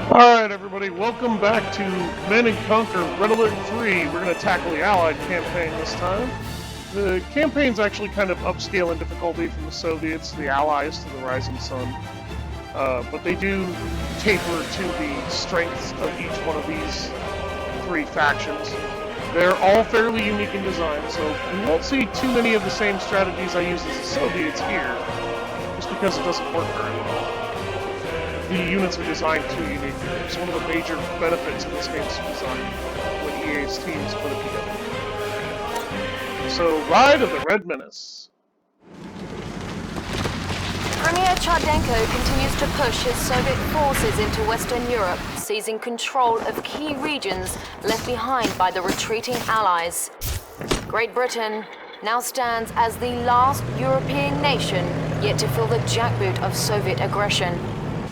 Alright everybody, welcome back to Men and Conquer Red Alert 3. We're going to tackle the Allied campaign this time. The campaign's actually kind of upscale in difficulty from the Soviets to the Allies to the Rising Sun. But they do taper to the strengths of each one of these three factions. They're all fairly unique in design, so you won't see too many of the same strategies I use as the Soviets here, just because it doesn't work very well. The units are designed too uniquely. It's one of the major benefits of this game's design when EA's teams put it together. So, Ride of the Red Menace. Premier Chardenko continues to push his Soviet forces into Western Europe, seizing control of key regions left behind by the retreating Allies. Great Britain now stands as the last European nation yet to feel the jackboot of Soviet aggression.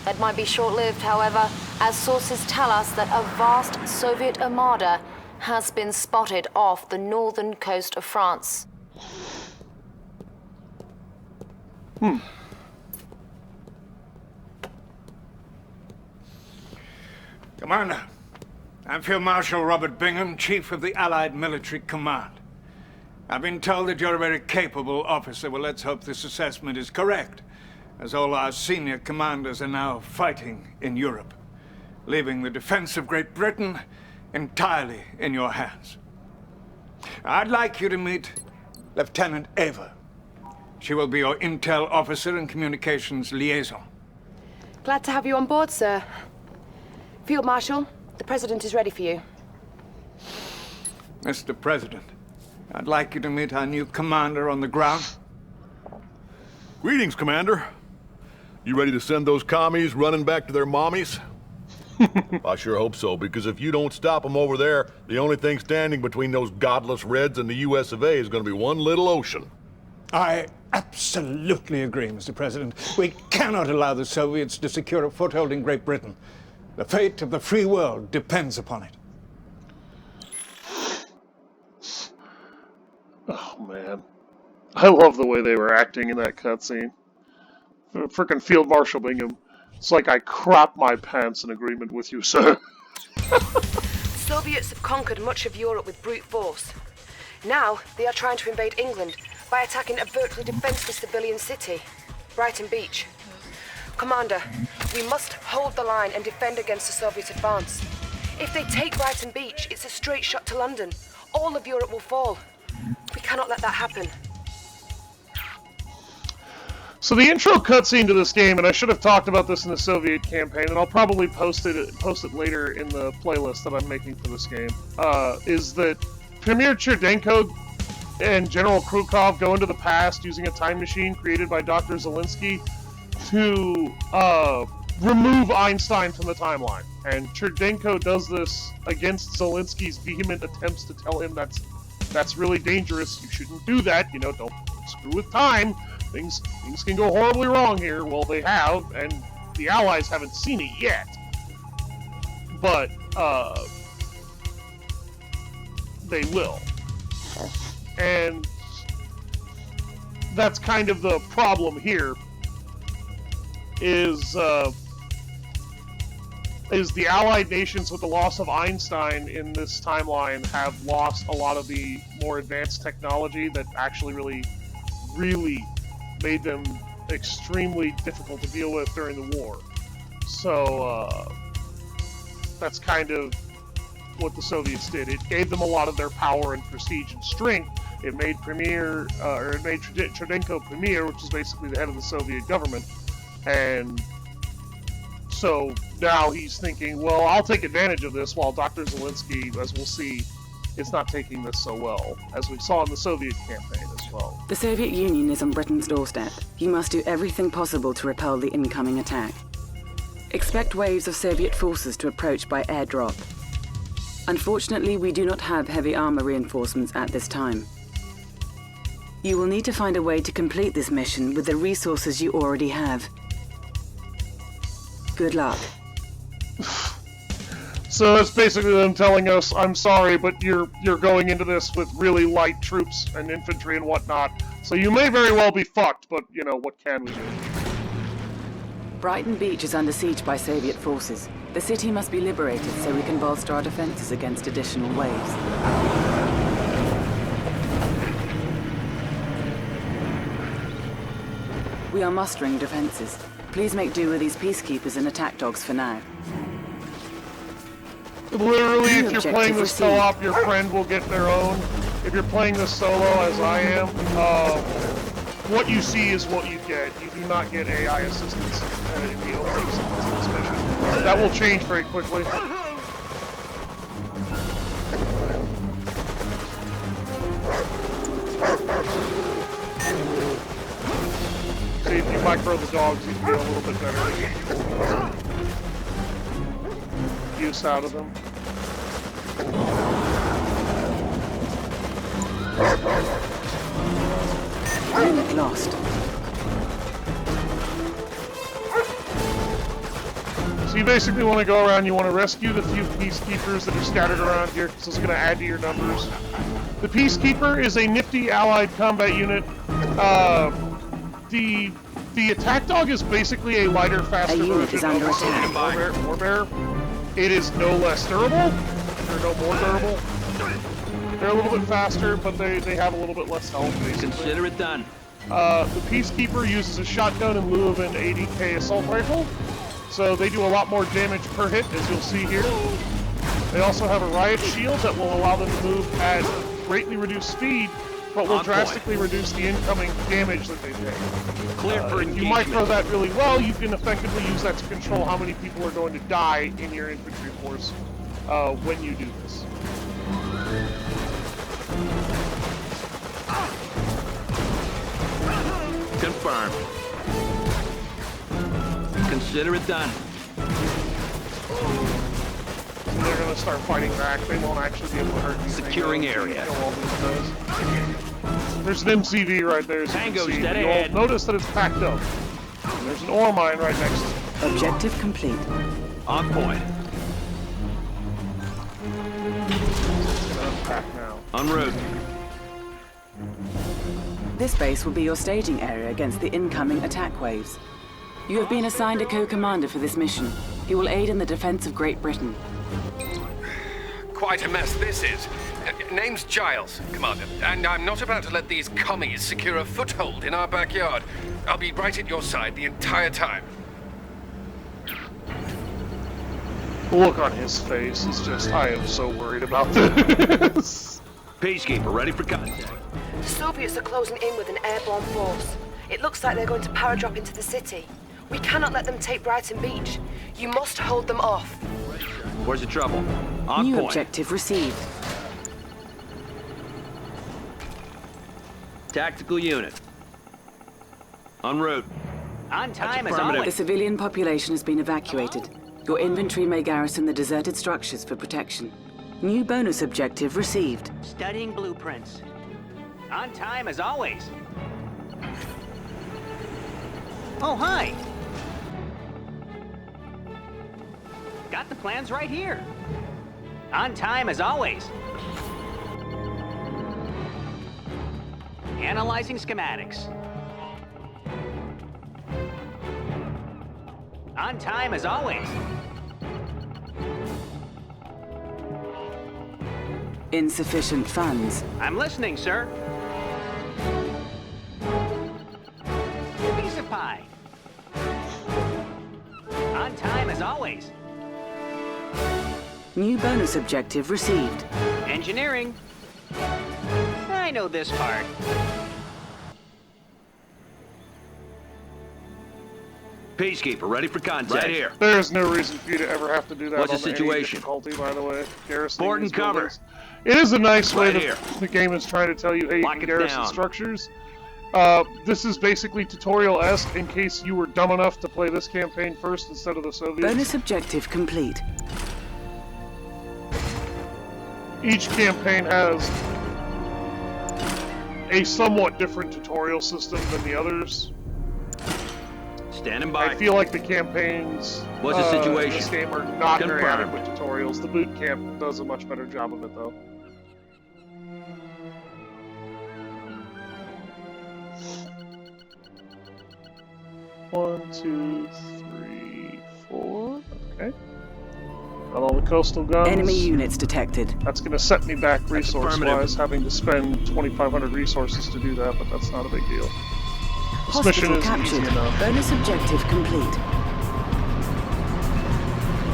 That might be short-lived, however, as sources tell us that a vast Soviet armada has been spotted off the northern coast of France. Commander, I'm Field Marshal Robert Bingham, Chief of the Allied Military Command. I've been told that you're a very capable officer. Well, let's hope this assessment is correct, as all our senior commanders are now fighting in Europe, leaving the defense of Great Britain entirely in your hands. I'd like you to meet Lieutenant Ava. She will be your intel officer and communications liaison. Glad to have you on board, sir. Field Marshal, the President is ready for you. Mr. President, I'd like you to meet our new commander on the ground. Greetings, Commander. You ready to send those commies running back to their mommies? I sure hope so, because if you don't stop them over there, the only thing standing between those godless Reds and the US of A is going to be one little ocean. I absolutely agree, Mr. President. We cannot allow the Soviets to secure a foothold in Great Britain. The fate of the free world depends upon it. Oh man. I love the way they were acting in that cutscene. Frickin' Field Marshal Bingham. It's like I crap my pants in agreement with you, sir. Soviets have conquered much of Europe with brute force. Now, they are trying to invade England by attacking a virtually defenseless civilian city, Brighton Beach. Commander, we must hold the line and defend against the Soviet advance. If they take Brighton Beach, it's a straight shot to London. All of Europe will fall. We cannot let that happen. So the intro cutscene to this game, and I should have talked about this in the Soviet campaign, and I'll probably post it later in the playlist that I'm making for this game, is that Premier Chardenko and General Krukov go into the past using a time machine created by Dr. Zelensky to remove Einstein from the timeline. And Chardenko does this against Zelensky's vehement attempts to tell him that's really dangerous, you shouldn't do that, don't screw with time. Things can go horribly wrong here. Well, they have, and the Allies haven't seen it yet. But, they will. And that's kind of the problem here, is the Allied nations, with the loss of Einstein in this timeline, have lost a lot of the more advanced technology that actually really made them extremely difficult to deal with during the war. So, that's kind of what the Soviets did. It gave them a lot of their power and prestige and strength. It made Chardenko premier, which is basically the head of the Soviet government. And so now he's thinking, well, I'll take advantage of this, while Dr. Zelensky, as we'll see, is not taking this so well, as we saw in the Soviet campaign as well. The Soviet Union is on Britain's doorstep. You must do everything possible to repel the incoming attack. Expect waves of Soviet forces to approach by airdrop. Unfortunately, we do not have heavy armor reinforcements at this time. You will need to find a way to complete this mission with the resources you already have. Good luck. So that's basically them telling us, I'm sorry, but you're going into this with really light troops and infantry and whatnot, so you may very well be fucked, but, what can we do? Brighton Beach is under siege by Soviet forces. The city must be liberated so we can bolster our defenses against additional waves. We are mustering defenses. Please make do with these peacekeepers and attack dogs for now. Literally, if you're Objective playing this received. co-op, your friend will get their own. If you're playing this solo, as I am, what you see is what you get. You do not get AI assistance in the opening sequence of this mission. That will change very quickly. See, if you micro the dogs, you can get a little bit better use out of them. Unit lost. So you basically want to go around, you want to rescue the few peacekeepers that are scattered around here, because it's going to add to your numbers. The Peacekeeper is a nifty allied combat unit. The attack dog is basically a lighter, faster A unit version is of under the Soviet attack. Warbear. It is no less durable, or no more durable. They're a little bit faster, but they have a little bit less health, basically. Consider it done. The Peacekeeper uses a shotgun in lieu of an 80K assault rifle, so they do a lot more damage per hit, as you'll see here. They also have a riot shield that will allow them to move at greatly reduced speed, but will On drastically reduce the incoming damage that they take. Clear for If you engagement. micro that really well, you can effectively use that to control how many people are going to die in your infantry force when you do this. Confirmed. Consider it done. They're going to start fighting back. They won't actually be able to hurt you. Securing area. There's an MCV right there. As you Tango's can see. dead You'll ahead. notice that it's packed up. There's an ore mine right next to it. Objective complete. On point. It's going to unpack now. En route. This base will be your staging area against the incoming attack waves. You have been assigned a co-commander for this mission. He will aid in the defense of Great Britain. Quite a mess this is. Name's Giles, Commander, and I'm not about to let these commies secure a foothold in our backyard. I'll be right at your side the entire time. The look on his face is just, I am so worried about this. Peacekeeper, ready for contact. The Soviets are closing in with an airborne force. It looks like they're going to paradrop into the city. We cannot let them take Brighton Beach. You must hold them off. Where's the trouble? On New point. objective received. Tactical unit. En route. On time as affirmative. The always. civilian population has been evacuated. Your infantry may garrison the deserted structures for protection. New bonus objective received. Studying blueprints. On time as always. Oh, hi. Got the plans right here. On time as always. Analyzing schematics. On time as always. Insufficient funds. I'm listening, sir. Piece of pie. On time as always. New bonus objective received. Engineering. I know this part. Peacekeeper, ready for contact. Right here. There's no reason for you to ever have to do that What's on the any situation? difficulty, by the way. Garrisoning Board and these cover. buildings. It is a nice way Right that here. the game is trying to tell you, hey, you Lock can it garrison down. structures. This is basically tutorial-esque in case you were dumb enough to play this campaign first instead of the Soviets. Bonus objective complete. Each campaign has a somewhat different tutorial system than the others. Standing by. I feel like the campaigns What's the situation? in this game are not very Confirmed. adequate tutorials. The boot camp does a much better job of it, though. One, two, three. Got all the coastal guns. Enemy units detected. That's going to set me back resource-wise, having to spend 2,500 resources to do that, but that's not a big deal. This mission Hospital is captured. easy enough. Bonus objective complete.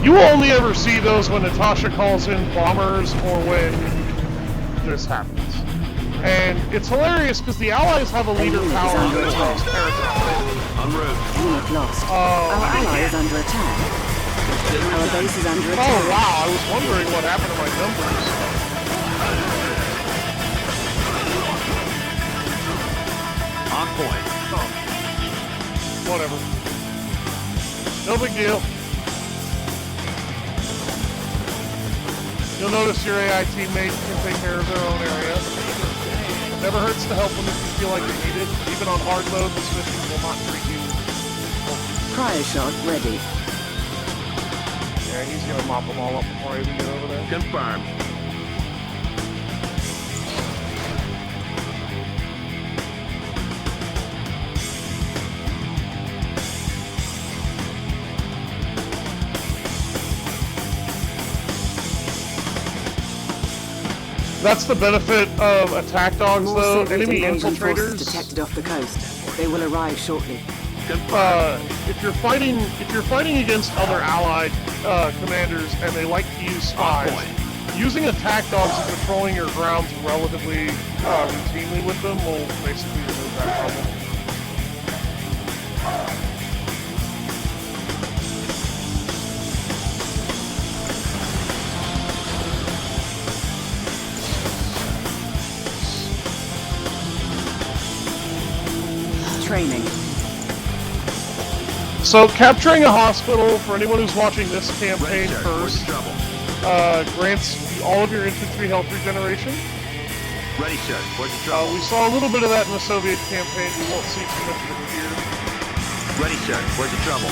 You will only ever see those when Natasha calls in bombers or when this happens. And it's hilarious because the Allies have a leader Enemy is power under that attack. is paramount. En route. Unit lost. Oh, Our ally is under attack. Our base is under Oh attack. wow, I was wondering what happened to my numbers. On point. Oh. Whatever. No big deal. You'll notice your AI teammate can take care of their own area. Never hurts to help them if you feel like you need it. Even on hard mode, this mission will not treat you. Cryo shot ready. Yeah, he's gonna mop them all up before I even get over there. Confirmed. That's the benefit of attack dogs, More though. Soviet Enemy invasion forces infiltrators. detected off the coast. They will arrive shortly. If you're fighting against other Allied commanders and they like to use spies, using attack dogs and patrolling your grounds relatively routinely with them will basically remove that problem. Training. So capturing a hospital, for anyone who's watching this campaign Ready, sir. Where's first, the trouble? grants all of your infantry health regeneration. Ready, sir. Where's the trouble? We saw a little bit of that in the Soviet campaign. We won't see too much of it here. Ready, sir. Where's the trouble?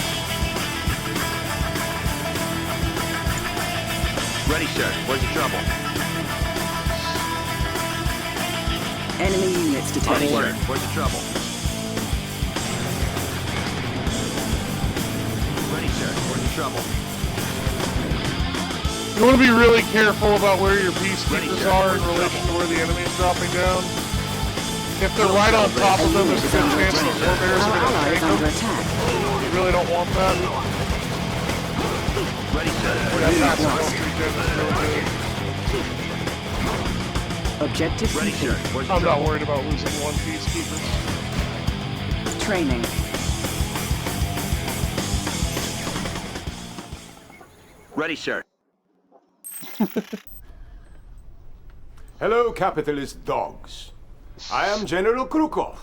Ready, sir. Where's the trouble? Enemy units On detected. alert. Where's the trouble? Ready, sir. Where's the trouble? You want to be really careful about where your peacekeepers Ready, sir. are in relation to where the enemy is dropping down. If they're right on top of them, there's a good chance the forebears Our are going to ally take is under them. attack. You really don't want that. Ready, sir. That passive health regen is really good. Objective Ready, sir. complete. Where's the I'm not trouble? worried about losing one peacekeeper. Training. Ready, sir. Hello, capitalist dogs. I am General Krukov,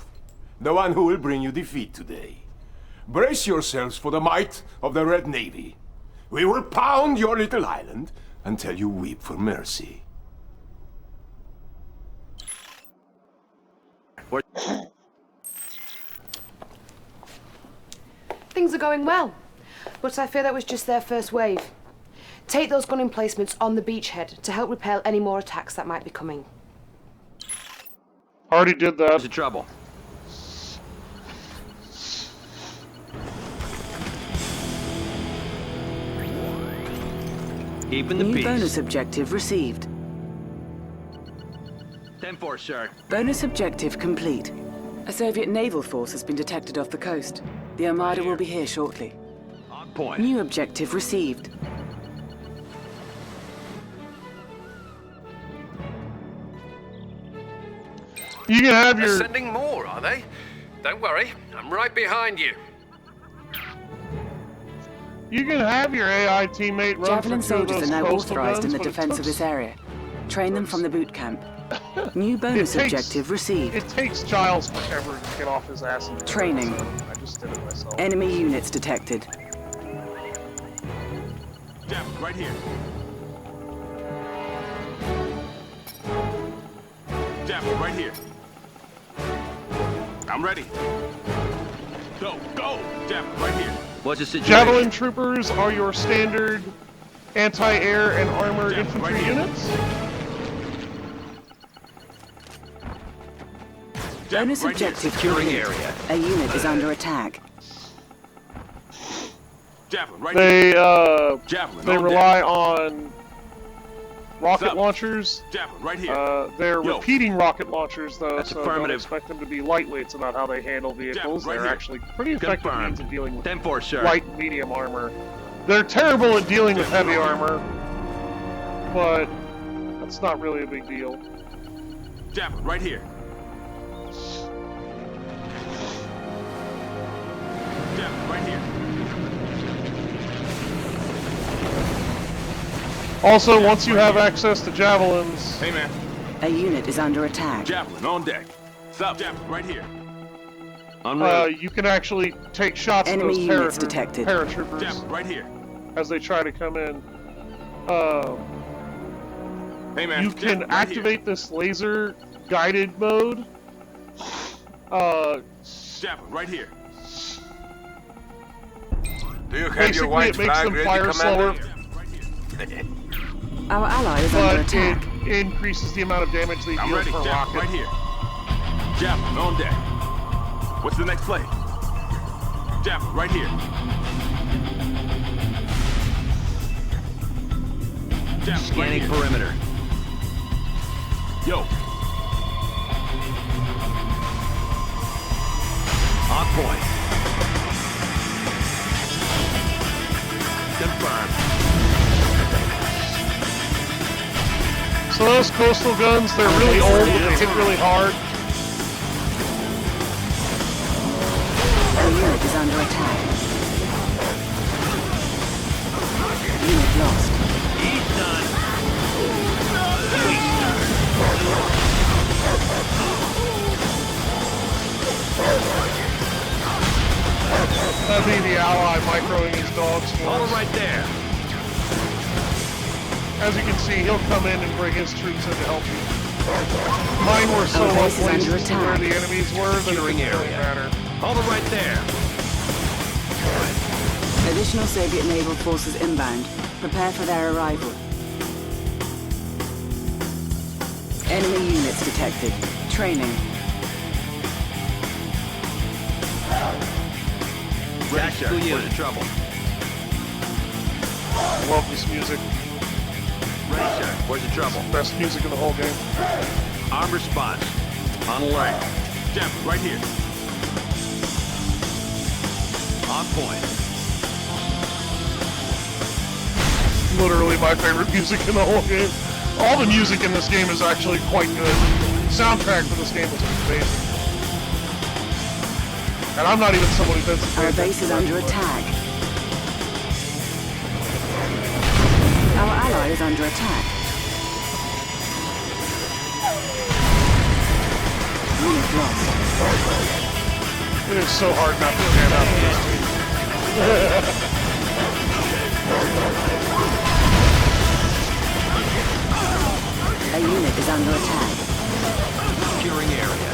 the one who will bring you defeat today. Brace yourselves for the might of the Red Navy. We will pound your little island until you weep for mercy. Things are going well, but I fear that was just their first wave. Take those gun emplacements on the beachhead to help repel any more attacks that might be coming. Already did Where's the that. trouble? Keeping the New peace. bonus objective received. 10-4, sir. Bonus objective complete. A Soviet naval force has been detected off the coast. The Armada will be here shortly. On point. New objective received. You can have They're your... sending more, are they? Don't worry, I'm right behind you. You can have your AI teammate run Javelin for two of soldiers are those now coastal authorized in guns, the but it defense of took- this area. Train them from the boot camp. New bonus takes- objective received. It takes Giles forever to get off his ass. And do Training. it, so I just did it myself. Enemy units detected. Jam, right here. Jam, right here. I'm ready. Go, go! Jam, right here. What's the situation? Javelin troopers are your standard anti-air and armor Yeah, infantry right here. units. Jam, Bonus right here. objective Securing complete. area. A unit is under attack. Javelin, right They Javelin, they on rely on rocket Sup? launchers. Javelin, right here. They're Yo. repeating rocket launchers, though, That's so don't affirmative. expect them to be lightweights about how they handle vehicles. right They're here. actually pretty effective Confirmed. means of dealing with 10-4, sir. light and medium armor. They're terrible at dealing with heavy armor, but that's not really a big deal. Javelin, right here. Javelin, right here. Also, once you have access to javelins, Hey, man. A unit is under attack. Javelin, on deck. Sup? Javelin, right here. En route. you can actually take shots at Enemy those units detected. paratroopers Javelin, right here. as they try to come in. Hey, man. You can Javelin, right activate this laser guided mode. Here. Javelin, right here. Do you have Basically, your white it makes flag them ready, fire slower, Commander? Right here. Our ally is under but attack. it increases the amount of damage they I'm deal ready. per Javelin, rocket. right here. Javelin, on deck. What's the next play? Javelin, right here. Javelin, right Scanning here. perimeter. Yo. On point. Confirmed. So those coastal guns, they're really old, but they hit really hard. Our unit is under attack. Unit lost. He's done. That'd be the ally microing his dogs for Hold us. him right there. As you can see, he'll come in and bring his troops in to help you. Mine were so Our well base is under placed to where attack. the enemies were that it Securing didn't really area. matter. Hold him right there. Additional Soviet naval forces inbound. Prepare for their arrival. Enemy units detected. Training. Tactical unit. Trouble. I love this music. Ready, sir. Where's the trouble? Best music in the whole game. Armed response. On alert. Javelin, right here. On point. Literally my favorite music in the whole game. All the music in this game is actually quite good. Soundtrack for this game is amazing. And I'm not even someone who does Our base is under attack. Our ally is under attack. Unit lost. It is so hard not to stand out for this team. A unit is under attack. Securing area.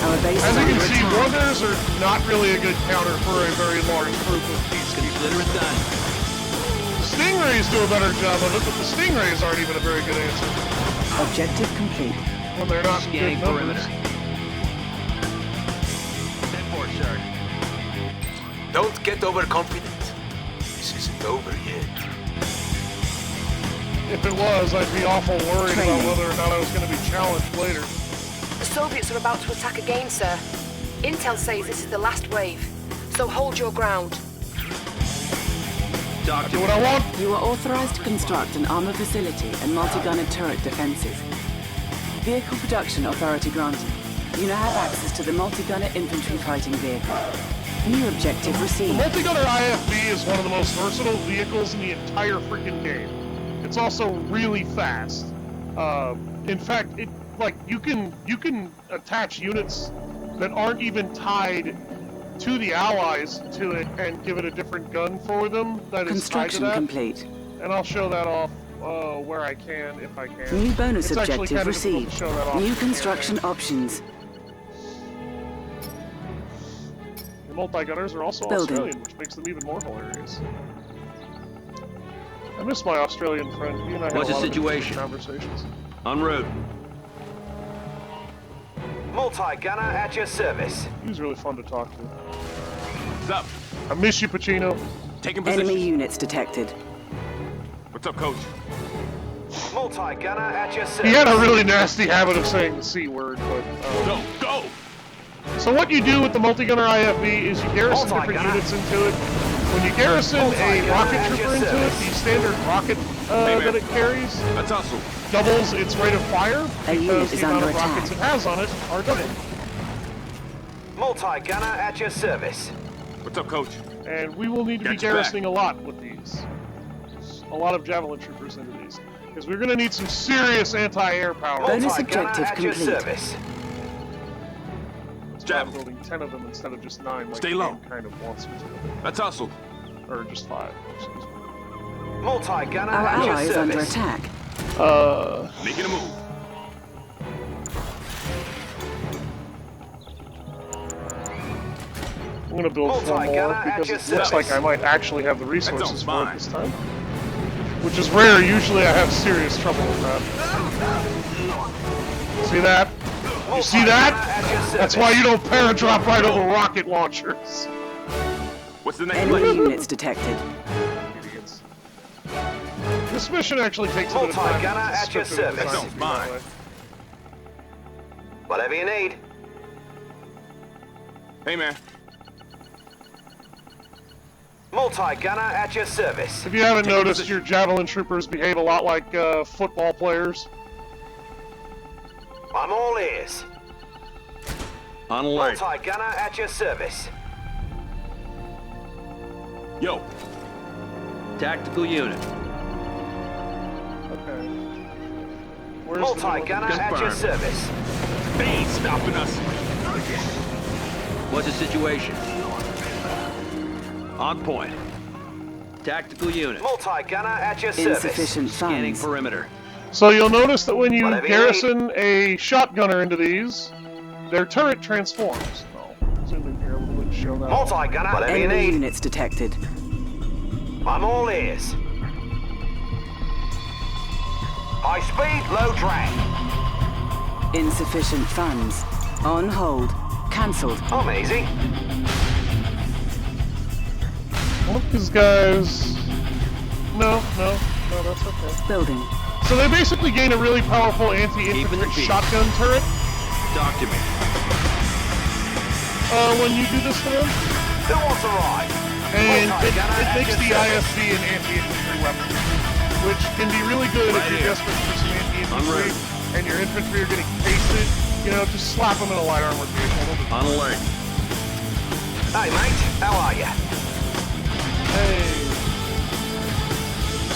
Our base As is you under can see, attack. Wonders are not really a good counter for a very large group of peacekeepers. Consider it done. Stingrays do a better job of it, but the Stingrays aren't even a very good answer Objective complete. when they're not in Scanning good numbers. perimeter. 10-4, sir. Don't get overconfident. This isn't over yet. If it was, I'd be awful worried about Training. whether or not I was going to be challenged later. The Soviets are about to attack again, sir. Intel says this is the last wave, so hold your ground. Talk to Do me. what I want. You are authorized to construct an armor facility and multi-gunner turret defenses. Vehicle production authority granted. You now have access to the multi-gunner infantry fighting vehicle. New objective The received. multi-gunner IFV is one of the most versatile vehicles in the entire freaking game. It's also really fast. In fact, you can attach units that aren't even tied to the allies to it and give it a different gun for them that is tied to Construction that. complete. And I'll show that off where I can, if I can. New bonus It's actually objective kinda difficult to received. show that off New in the construction campaign. options. The multi-gunners are also Building. Australian, which makes them even more hilarious. I miss my Australian friend. He and I had What's a the lot of interesting situation? conversations. En route. Multi-gunner at your service. He was really fun to talk to. What's up? I miss you, Pacino. Taking position. Enemy units detected. What's up, Coach? Multi-gunner at your service. He had a really nasty habit of saying the C word, but... Go, go! So what you do with the multi-gunner IFV is you garrison different units into it. When you garrison a rocket trooper into it, the standard rocket that it carries Let's hustle. doubles its rate of fire A unit because is the amount under of rockets it attack. has on it are doubled. Multi-gunner at your service. What's up, Coach? And we will need to be Got your back. garrisoning a lot with these. A lot of javelin troopers into these. Because we're going to need some serious anti-air power. Bonus Multi-gunner objective at your complete. service. That's why I'm building 10 of them instead of just 9 like Stay the low. game kind of wants me to. Let's hustle. Or just 5, excuse me. Multi-gunner Our at your ally is under service. attack. Making a move. I'm going to build 4 more Multi-gunner at because your it looks service. like I might actually have the resources sounds for it fine. this time. Which is rare, usually I have serious trouble with that. See that? You see that? That's why you don't paradrop right over rocket launchers. What's the next Enemy place? units detected. Idiots. This mission actually takes a bit of time. Multi-gunner It's at your scripted service. design That sounds fine. way. Whatever you need. Hey, man. Multi-gunner at your service. If you haven't noticed, your javelin troopers behave a lot like football players. I'm all ears. On alert. Multi-gunner at your service. Yo. Tactical unit. Okay. Where's Multi-gunner at your Confirmed. service. They ain't stopping us. What's the situation? On point. Tactical unit. Multi-gunner at your service. Insufficient Scanning funds. perimeter. So you'll notice that when you Whatever you garrison a shotgunner into these, their turret transforms. I'll zoom in here a little bit and show that. Multi-gunner. Whatever you Enemy need. units detected. I'm all ears. High speed, low drag. Insufficient funds. On hold. Cancelled. I'm easy. One of these guys... No, that's okay. Building. So they basically gain a really powerful Keeping anti-infantry the peace. shotgun turret Talk to me. when you do this to them. Who wants a ride? And Multi-gunner it at makes your the service. ISB an anti-infantry weapon, which can be really good Right if you're here. desperate for some En anti-infantry route. and your infantry are getting pasted. You know, just slap them in a light armored vehicle. On alert. Hey, mate. How are you? Hey.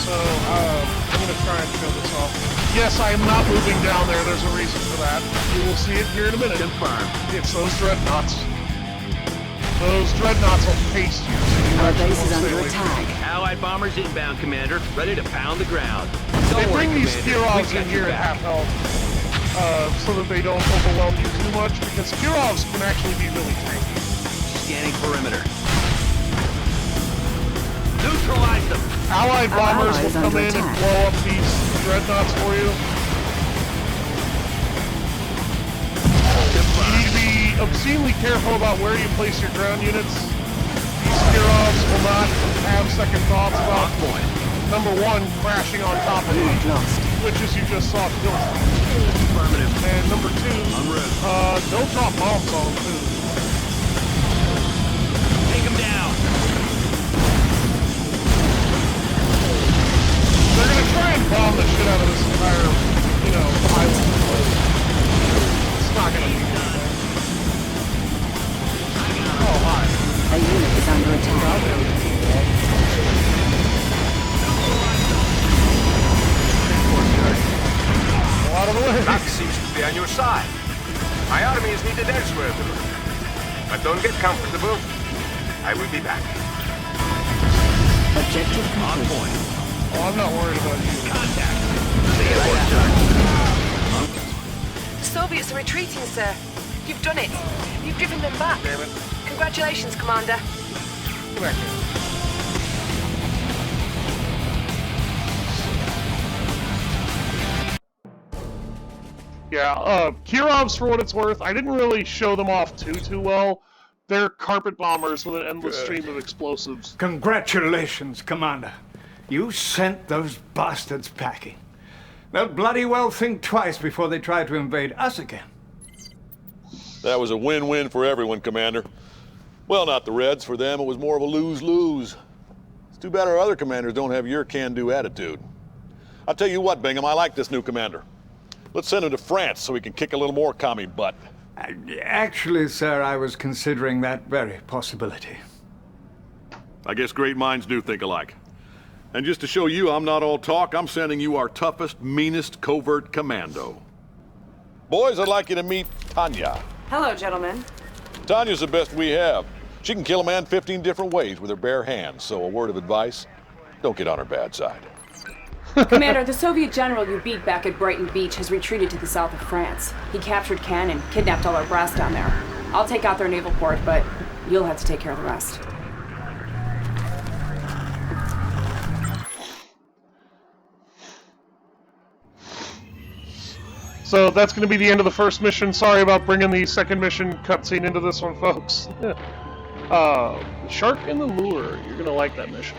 So, I'm gonna try and show this off. Yes, I am not moving down there. There's a reason for that. You will see it here in a minute. Confirmed. It's those dreadnoughts. Those dreadnoughts will paste you. So you Our actually base is won't stay under away from them. attack. Allied bombers inbound, Commander. Ready to pound the ground. They Don't worry, bring these Commander. Kirovs We've got in your here at back. half health, so that they don't overwhelm you too much, because Kirovs can actually be really tanky. Scanning perimeter. Neutralize them. Allied Our bombers ally will is come under in and attack. blow up these dreadnoughts for you. You need to be obscenely careful about where you place your ground units. These Kirovs will not have second thoughts about, number one, crashing on top of Unit them, lost. which as you just saw killed them. Affirmative. And number two, En route. they'll drop bombs on them too. Take them down. They're gonna try and bomb the shit out of this entire, you know, island. But it's not gonna be anything. Oh, hi. A unit is under attack. A lot of the way. Luck seems to be on your side. My army is needed elsewhere. But don't get comfortable. I will be back. Objective complete. Oh, I'm not worried about you. Soviets are retreating, sir. You've done it. You've driven them back. Damn it. Congratulations, Commander. Come back here. Yeah, Kirovs, for what it's worth, I didn't really show them off too well, They're carpet bombers with an endless stream of explosives. Congratulations, Commander. You sent those bastards packing. They'll bloody well think twice before they try to invade us again. That was a win-win for everyone, Commander. Well, not the Reds. For them, it was more of a lose-lose. It's too bad our other commanders don't have your can-do attitude. I'll tell you what, Bingham, I like this new commander. Let's send him to France so he can kick a little more commie butt. Actually, sir, I was considering that very possibility. I guess great minds do think alike. And just to show you I'm not all talk, I'm sending you our toughest, meanest covert commando. Boys, I'd like you to meet Tanya. Hello, gentlemen. Tanya's the best we have. She can kill a man 15 different ways with her bare hands, so a word of advice, don't get on her bad side. Commander, the Soviet general you beat back at Brighton Beach has retreated to the south of France. He captured Cannes and kidnapped all our brass down there. I'll take out their naval port, but you'll have to take care of the rest. So that's going to be the end of the first mission. Sorry about bringing the second mission cutscene into this one, folks. Shark and the Lure. You're going to like that mission.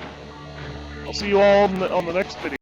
I'll see you all on the next video.